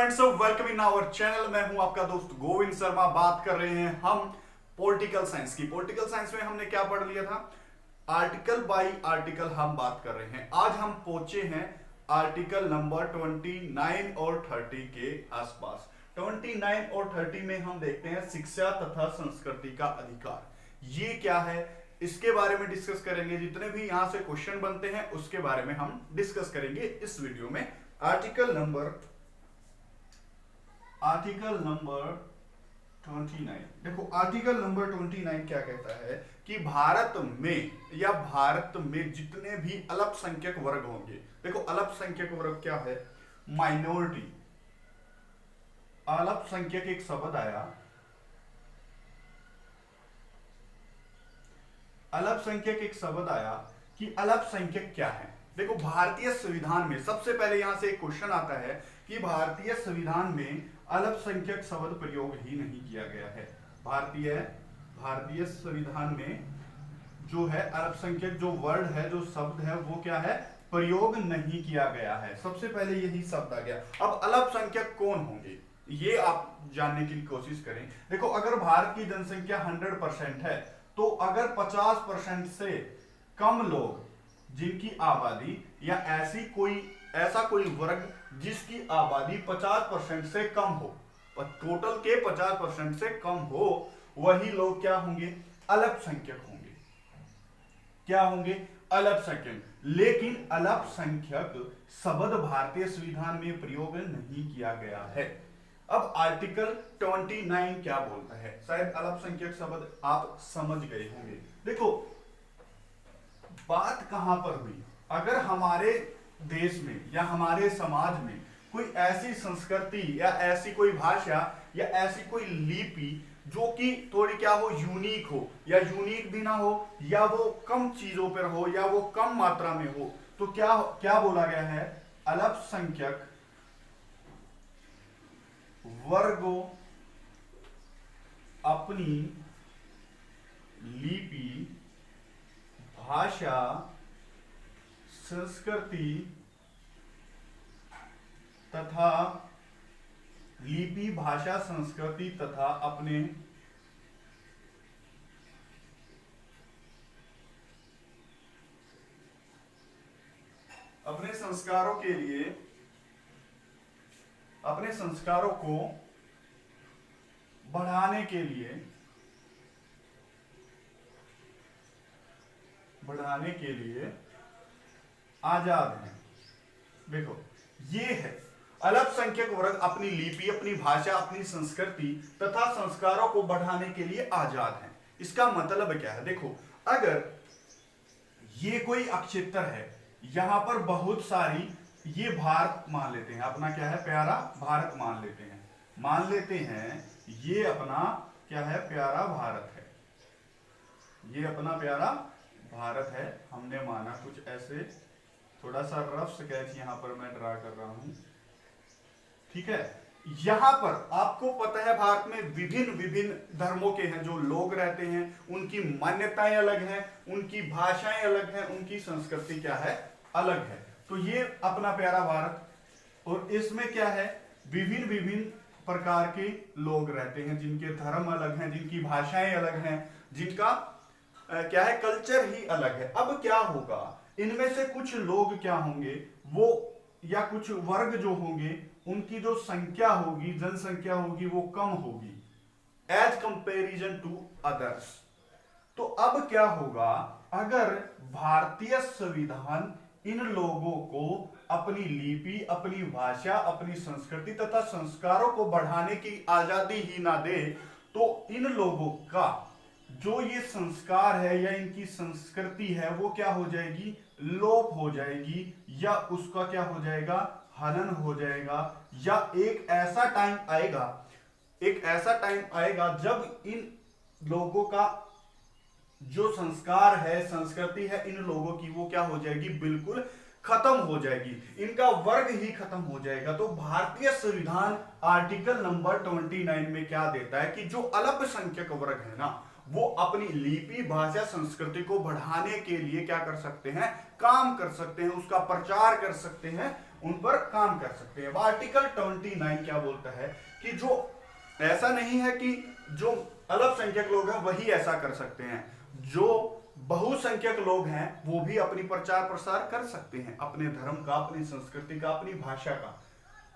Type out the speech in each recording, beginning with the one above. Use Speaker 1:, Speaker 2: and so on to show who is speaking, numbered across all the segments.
Speaker 1: Friends, welcome in our channel. मैं हूं आपका दोस्त गोविंद शर्मा। बात कर रहे हैं हम पॉलिटिकल साइंस की। पॉलिटिकल साइंस में हमने क्या पढ़ लिया था? आर्टिकल बाय आर्टिकल हम बात कर रहे हैं। आज हम पहुंचे हैं आर्टिकल नंबर 29 और 30 के आसपास। 29 और 30 में हम देखते हैं शिक्षा तथा संस्कृति का अधिकार। ये क्या है, इसके बारे में डिस्कस करेंगे। जितने भी यहां से क्वेश्चन बनते हैं उसके बारे में हम डिस्कस करेंगे इस वीडियो में। Article number 29। देखो, आर्टिकल नंबर 29 क्या कहता है कि भारत में जितने भी अल्पसंख्यक वर्ग होंगे। देखो, अल्पसंख्यक वर्ग क्या है? माइनॉरिटी। अल्पसंख्यक एक शब्द आया। कि अल्पसंख्यक क्या है। देखो, भारतीय संविधान में सबसे पहले यहां से एक क्वेश्चन आता है कि भारतीय संविधान में अल्पसंख्यक शब्द प्रयोग ही नहीं किया गया है। भारतीय संविधान में जो है अल्पसंख्यक जो वर्ड है, जो शब्द है, वो क्या है? प्रयोग नहीं किया गया है। सबसे पहले यही शब्द आ गया। अब अल्पसंख्यक कौन होंगे ये आप जानने की कोशिश करें। देखो, अगर भारत की जनसंख्या 100% है तो अगर 50% से कम लोग जिनकी आबादी या ऐसा कोई वर्ग जिसकी आबादी 50% से कम हो, टोटल के 50% से कम हो, वही लोग क्या होंगे? अल्पसंख्यक होंगे। क्या होंगे? अल्पसंख्यक। लेकिन अल्पसंख्यक शब्द भारतीय संविधान में प्रयोग नहीं किया गया है। अब आर्टिकल 29 क्या बोलता है? शायद अल्पसंख्यक शब्द आप समझ गए होंगे। देखो, बात कहां पर हुई? अगर हमारे देश में या हमारे समाज में कोई ऐसी संस्कृति या ऐसी कोई भाषा या ऐसी कोई लिपि जो कि थोड़ी क्या हो, यूनिक हो, या यूनिक भी ना हो, या वो कम चीजों पर हो, या वो कम मात्रा में हो, तो क्या बोला गया है? अल्पसंख्यक वर्गों अपनी लिपि, भाषा, संस्कृति तथा अपने संस्कारों के लिए, अपने संस्कारों को बढ़ाने के लिए आजाद हैं। देखो, ये है अल्पसंख्यक वर्ग अपनी लिपि, अपनी भाषा, अपनी संस्कृति तथा संस्कारों को बढ़ाने के लिए आजाद हैं। इसका मतलब क्या है? देखो, अगर ये कोई अक्षेत्र है, यहां पर बहुत सारी, ये भारत मान लेते हैं, अपना क्या है? प्यारा भारत मान लेते हैं ये अपना क्या है? प्यारा भारत है। ये अपना प्यारा भारत है। हमने माना कुछ ऐसे, थोड़ा सा रफ स्केच यहां पर मैं ड्रा कर रहा हूं, ठीक है। यहां पर आपको पता है भारत में विभिन्न धर्मों के हैं जो लोग रहते हैं, उनकी मान्यताएं अलग हैं, उनकी भाषाएं अलग हैं, उनकी संस्कृति क्या है? अलग है। तो ये अपना प्यारा भारत, और इसमें क्या है? विभिन्न प्रकार के लोग रहते हैं, जिनके धर्म अलग हैं, जिनकी भाषाएं अलग हैं, जिनका क्या है? कल्चर ही अलग है। अब क्या होगा? इनमें से कुछ लोग क्या होंगे, वो या कुछ वर्ग जो होंगे, उनकी जो संख्या होगी, जनसंख्या होगी, वो कम होगी एज कंपेरिजन टू अदर्स। तो अब क्या होगा? अगर भारतीय संविधान इन लोगों को अपनी लिपि, अपनी भाषा, अपनी संस्कृति तथा संस्कारों को बढ़ाने की आजादी ही ना दे, तो इन लोगों का जो ये संस्कार है या इनकी संस्कृति है, वो क्या हो जाएगी? लोप हो जाएगी, या उसका क्या हो जाएगा? हनन हो जाएगा। या एक ऐसा टाइम आएगा जब इन लोगों का जो संस्कार है, संस्कृति है, इन लोगों की वो क्या हो जाएगी? बिल्कुल खत्म हो जाएगी, इनका वर्ग ही खत्म हो जाएगा। तो भारतीय संविधान आर्टिकल नंबर 29 में क्या देता है कि जो अल्पसंख्यक वर्ग है ना, वो अपनी लिपि भाषा संस्कृति को बढ़ाने के लिए क्या कर सकते हैं, काम कर सकते हैं, उसका प्रचार कर सकते हैं, उन पर काम कर सकते हैं। आर्टिकल 29 क्या बोलता है कि जो ऐसा नहीं है कि जो अल्पसंख्यक लोग हैं वही ऐसा कर सकते हैं, जो बहुसंख्यक लोग हैं वो भी अपनी प्रचार प्रसार कर सकते हैं, अपने धर्म का, अपनी संस्कृति का, अपनी भाषा का।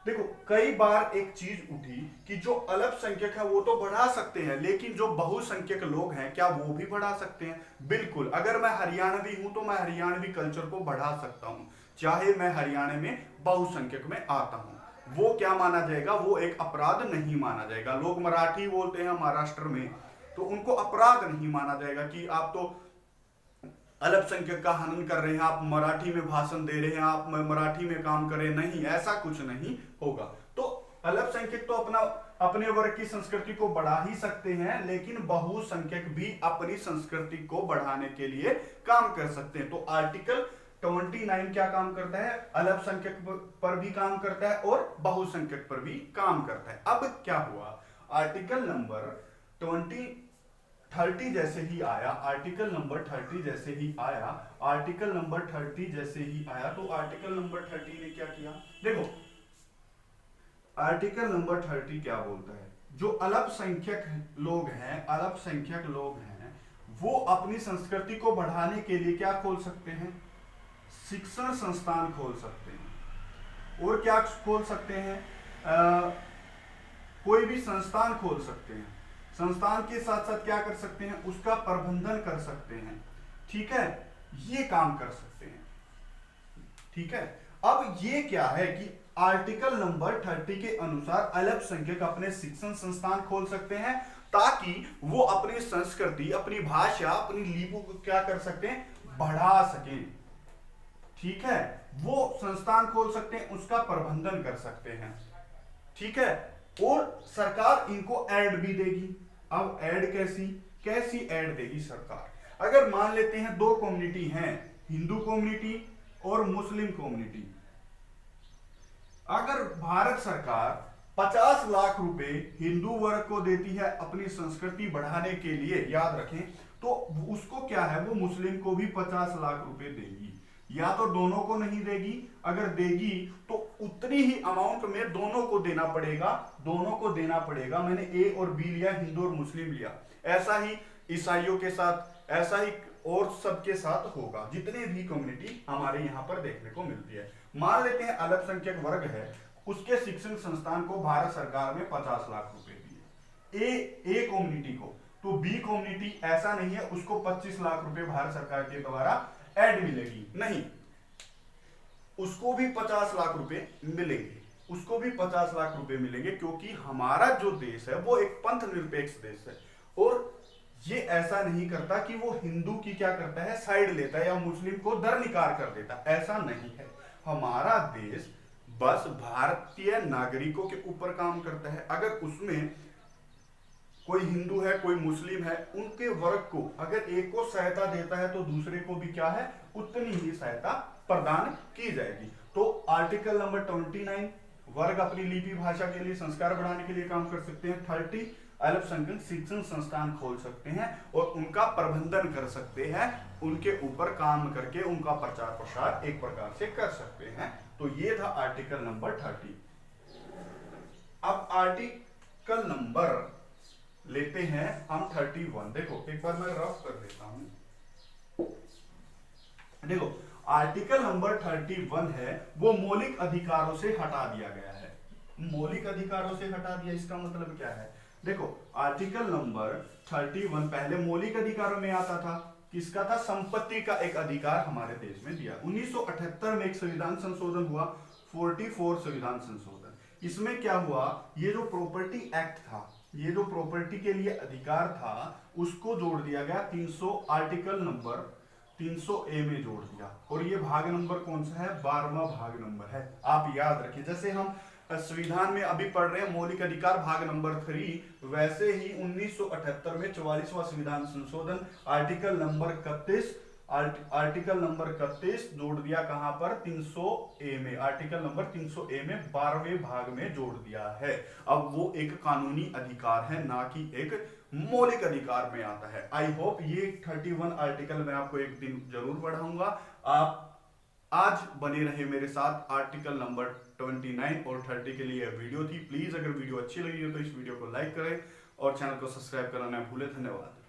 Speaker 1: देखो कई बार एक चीज उठी कि जो अल्पसंख्यक है वो तो बढ़ा सकते हैं, लेकिन जो बहुसंख्यक लोग हैं क्या वो भी बढ़ा सकते हैं? बिल्कुल। अगर मैं हरियाणवी हूं तो मैं हरियाणवी कल्चर को बढ़ा सकता हूं, चाहे मैं हरियाणा में बहुसंख्यक में आता हूं। वो क्या माना जाएगा? वो एक अपराध नहीं माना जाएगा। लोग मराठी बोलते हैं महाराष्ट्र में तो उनको अपराध नहीं माना जाएगा कि आप तो अल्पसंख्यक का हनन कर रहे हैं, आप मराठी में भाषण दे रहे हैं, आप मराठी में काम कर रहे हैं। नहीं, ऐसा कुछ नहीं होगा। तो अल्पसंख्यक तो अपने वर्ग की संस्कृति को बढ़ा ही सकते हैं, लेकिन बहुसंख्यक भी अपनी संस्कृति को बढ़ाने के लिए काम कर सकते हैं। तो आर्टिकल 29 क्या काम करता है? अल्पसंख्यक पर भी काम करता है और बहुसंख्यक पर भी काम करता है। अब क्या हुआ, आर्टिकल नंबर 30 जैसे ही आया, आर्टिकल नंबर 30 जैसे ही आया, आर्टिकल नंबर 30 जैसे ही आया, तो आर्टिकल नंबर 30 ने क्या किया? देखो आर्टिकल नंबर 30 क्या बोलता है? जो अल्पसंख्यक लोग हैं, अल्पसंख्यक लोग हैं, वो अपनी संस्कृति को बढ़ाने के लिए क्या खोल सकते हैं? शिक्षण संस्थान खोल सकते हैं। और क्या खोल सकते हैं? कोई भी संस्थान खोल सकते हैं। संस्थान के साथ साथ क्या कर सकते हैं? उसका प्रबंधन कर सकते हैं। ठीक है, ये काम कर सकते हैं। ठीक है, अब ये क्या है कि आर्टिकल नंबर 30 के अनुसार अल्पसंख्यक अपने शिक्षण संस्थान खोल सकते हैं ताकि वो अपनी संस्कृति, अपनी भाषा, अपनी लिपि को क्या कर सकते हैं? बढ़ा सकें। ठीक है, वो संस्थान खोल सकते हैं, उसका प्रबंधन कर सकते हैं। ठीक है, और सरकार इनको ऐड भी देगी। अब ऐड कैसी ऐड देगी सरकार? अगर मान लेते हैं दो कम्युनिटी हैं, हिंदू कम्युनिटी और मुस्लिम कम्युनिटी, अगर भारत सरकार 50 लाख रुपए हिंदू वर्ग को देती है अपनी संस्कृति बढ़ाने के लिए, याद रखें, तो उसको क्या है, वो मुस्लिम को भी 50 लाख रुपए देगी। या तो दोनों को नहीं देगी, अगर देगी तो उतनी ही अमाउंट में दोनों को देना पड़ेगा, दोनों को देना पड़ेगा। मैंने ए और बी लिया, हिंदू और मुस्लिम लिया। ऐसा ही ईसाइयों के साथ, ऐसा ही और सबके साथ होगा, जितने भी कम्युनिटी हमारे यहाँ पर देखने को मिलती है। मान लेते हैं अल्पसंख्यक वर्ग है, उसके शिक्षण संस्थान को भारत सरकार ने 50 लाख रुपए दिए ए कम्युनिटी को, तो बी कम्युनिटी ऐसा नहीं है उसको 25 लाख रुपए भारत सरकार के द्वारा ऐड मिलेगी, नहीं, उसको भी 50 लाख रुपए मिलेंगे, उसको भी 50 लाख रुपए मिलेंगे, क्योंकि हमारा जो देश है वो एक पंथ निरपेक्ष देश है और ये ऐसा नहीं करता कि वो हिंदू की क्या करता है, साइड लेता है या मुस्लिम को दरनिकार कर देता, ऐसा नहीं है। हमारा देश बस भारतीय नागरिकों के ऊपर काम करता है। अगर उसमें कोई हिंदू है, कोई मुस्लिम है, उनके वर्ग को अगर एक को सहायता देता है तो दूसरे को भी क्या है, उतनी ही सहायता प्रदान की जाएगी। तो आर्टिकल नंबर 29, वर्ग अपनी लिपि भाषा के लिए, संस्कार बढ़ाने के लिए काम कर सकते हैं। 30, अल्पसंख्यक शिक्षण संस्थान खोल सकते हैं और उनका प्रबंधन कर सकते हैं, उनके ऊपर काम करके उनका प्रचार प्रसार एक प्रकार से कर सकते हैं। तो ये था आर्टिकल नंबर 30। अब आर्टिकल नंबर लेते हैं हम 31। देखो एक बार मैं रफ कर देता हूं। देखो आर्टिकल नंबर 31 है वो मौलिक अधिकारों से हटा दिया गया है। मौलिक अधिकारों से हटा दिया, इसका मतलब क्या है? देखो आर्टिकल नंबर 31 पहले मौलिक अधिकारों में आता था, किसका था? संपत्ति का एक अधिकार हमारे देश में दिया। 1978 में एक संविधान संशोधन हुआ, 44 संविधान संशोधन। इसमें क्या हुआ, ये जो प्रॉपर्टी एक्ट था, ये जो प्रॉपर्टी के लिए अधिकार था, उसको जोड़ दिया गया 300, आर्टिकल नंबर 300A में जोड़ दिया। और ये भाग नंबर कौन सा है? 12वां भाग नंबर है। आप याद रखिए, जैसे हम संविधान में अभी पढ़ रहे हैं मौलिक अधिकार भाग नंबर 3, वैसे ही 1978 में 44वां संविधान संशोधन आर्टिकल नंबर 31, आर्टिकल नंबर 31 जोड़ दिया कहां पर 300A में, आर्टिकल नंबर 300A में 12वें भाग में जोड़ दिया है। अब वो एक कानूनी अधिकार है, ना कि एक मौलिक अधिकार में आता है। आई होप ये 31 आर्टिकल मैं आपको एक दिन जरूर पढ़ाऊंगा। आप आज बने रहे मेरे साथ। आर्टिकल नंबर 29 और 30 के लिए वीडियो थी। प्लीज अगर वीडियो अच्छी लगी हो तो इस वीडियो को लाइक करें और चैनल को सब्सक्राइब करना ना भूलें। धन्यवाद।